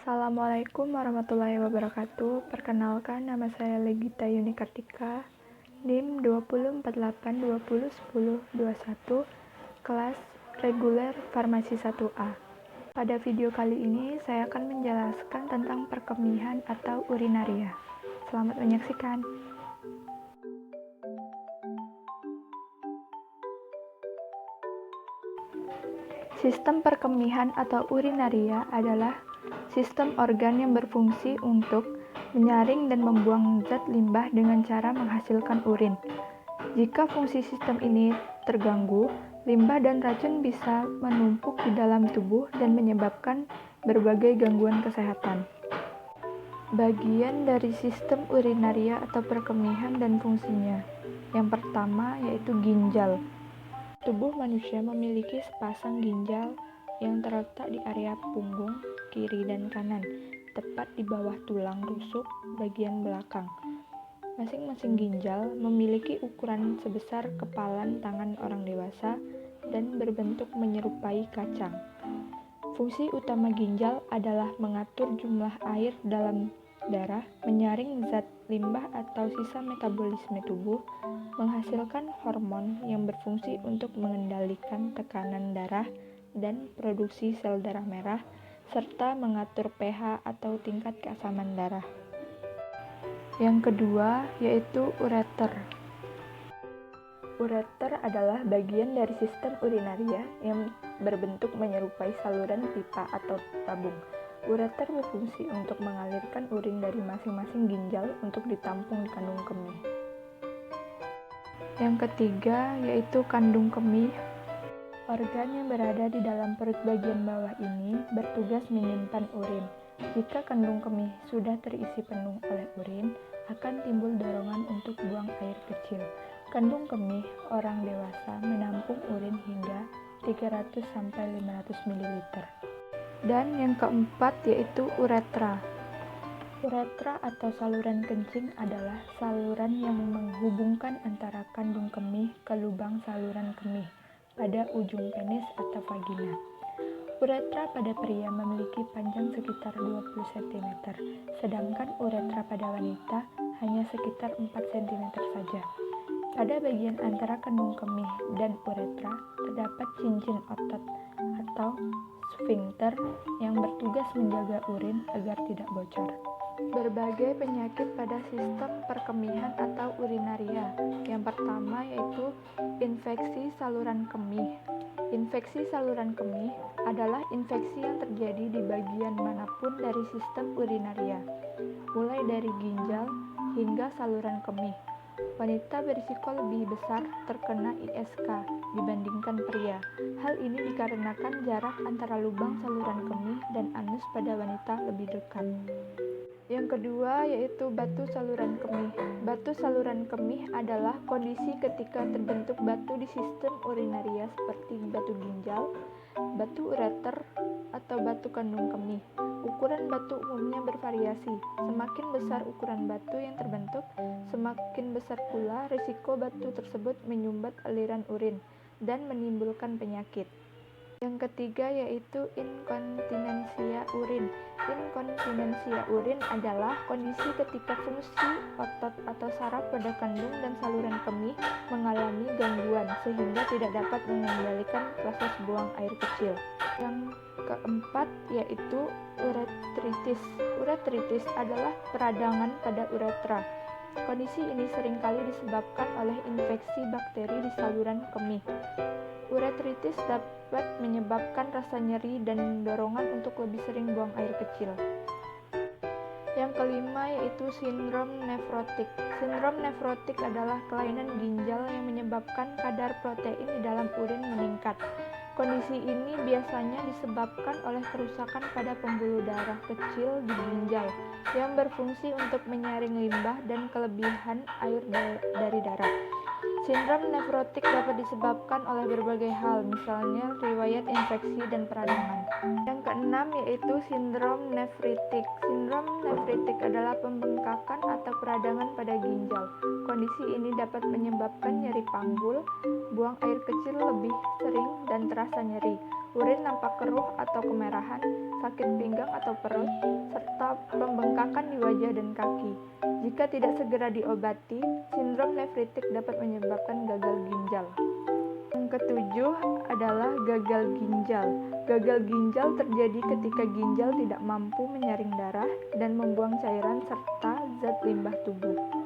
Assalamualaikum warahmatullahi wabarakatuh. Perkenalkan, nama saya Legita Yuni Kartika, NIM 2048201021, kelas reguler farmasi 1A. Pada video kali ini, saya akan menjelaskan tentang perkemihan atau urinaria. Selamat menyaksikan. Sistem perkemihan atau urinaria adalah sistem organ yang berfungsi untuk menyaring dan membuang zat limbah dengan cara menghasilkan urin. Jika fungsi sistem ini terganggu, limbah dan racun bisa menumpuk di dalam tubuh dan menyebabkan berbagai gangguan kesehatan. Bagian dari sistem urinaria atau perkemihan dan fungsinya. Yang pertama yaitu ginjal. Tubuh manusia memiliki sepasang ginjal yang terletak di area punggung, kiri dan kanan, tepat di bawah tulang rusuk bagian belakang. Masing-masing ginjal memiliki ukuran sebesar kepalan tangan orang dewasa dan berbentuk menyerupai kacang. Fungsi utama ginjal adalah mengatur jumlah air dalam darah, menyaring zat limbah atau sisa metabolisme tubuh, menghasilkan hormon yang berfungsi untuk mengendalikan tekanan darah dan produksi sel darah merah, serta mengatur pH atau tingkat keasaman darah. Yang kedua yaitu ureter. Ureter adalah bagian dari sistem urinaria yang berbentuk menyerupai saluran pipa atau tabung. Ureter berfungsi untuk mengalirkan urin dari masing-masing ginjal untuk ditampung di kandung kemih. Yang ketiga yaitu kandung kemih. Organ yang berada di dalam perut bagian bawah ini bertugas menyimpan urin. Jika kandung kemih sudah terisi penuh oleh urin, akan timbul dorongan untuk buang air kecil. Kandung kemih orang dewasa menampung urin hingga 300-500 ml. Dan yang keempat yaitu uretra. Uretra atau saluran kencing adalah saluran yang menghubungkan antara kandung kemih ke lubang saluran kemih pada ujung penis atau vagina. Uretra pada pria memiliki panjang sekitar 20 cm, sedangkan uretra pada wanita hanya sekitar 4 cm saja. Pada bagian antara kandung kemih dan uretra terdapat cincin otot atau sfinkter yang bertugas menjaga urin agar tidak bocor. Berbagai penyakit pada sistem perkemihan atau urinaria. Yang pertama yaitu infeksi saluran kemih. Infeksi saluran kemih adalah infeksi yang terjadi di bagian manapun dari sistem urinaria, mulai dari ginjal hingga saluran kemih. Wanita berisiko lebih besar terkena ISK dibandingkan pria. Hal ini dikarenakan jarak antara lubang saluran kemih dan anus pada wanita lebih dekat. Yang kedua yaitu batu saluran kemih. Batu saluran kemih adalah kondisi ketika terbentuk batu di sistem urinaria seperti batu ginjal, batu ureter, atau batu kandung kemih. Ukuran batu umumnya bervariasi. Semakin besar ukuran batu yang terbentuk, semakin besar pula risiko batu tersebut menyumbat aliran urin dan menimbulkan penyakit. Yang ketiga yaitu inkontinensia urin. Inkontinensia urin adalah kondisi ketika fungsi otot atau saraf pada kandung dan saluran kemih mengalami gangguan sehingga tidak dapat mengendalikan proses buang air kecil. Yang keempat yaitu uretritis. Uretritis adalah peradangan pada uretra. Kondisi ini seringkali disebabkan oleh infeksi bakteri di saluran kemih. Uretritis dapat menyebabkan rasa nyeri dan dorongan untuk lebih sering buang air kecil. Yang kelima yaitu sindrom nefrotik. Sindrom nefrotik adalah kelainan ginjal yang menyebabkan kadar protein di dalam urin meningkat. Kondisi ini biasanya disebabkan oleh kerusakan pada pembuluh darah kecil di ginjal yang berfungsi untuk menyaring limbah dan kelebihan air dari darah. Sindrom nefrotik dapat disebabkan oleh berbagai hal, misalnya riwayat infeksi dan peradangan. Yang keenam yaitu sindrom nefritik. Sindrom nefritik adalah pembengkakan atau peradangan pada ginjal. Kondisi ini dapat menyebabkan nyeri panggul, buang air kecil lebih sering dan terasa nyeri, urin nampak keruh atau kemerahan, sakit pinggang atau perut, serta pembengkakan di wajah dan kaki. Jika tidak segera diobati, sindrom nefritik dapat menyebabkan gagal ginjal. Yang ketujuh adalah gagal ginjal. Gagal ginjal terjadi ketika ginjal tidak mampu menyaring darah dan membuang cairan serta zat limbah tubuh.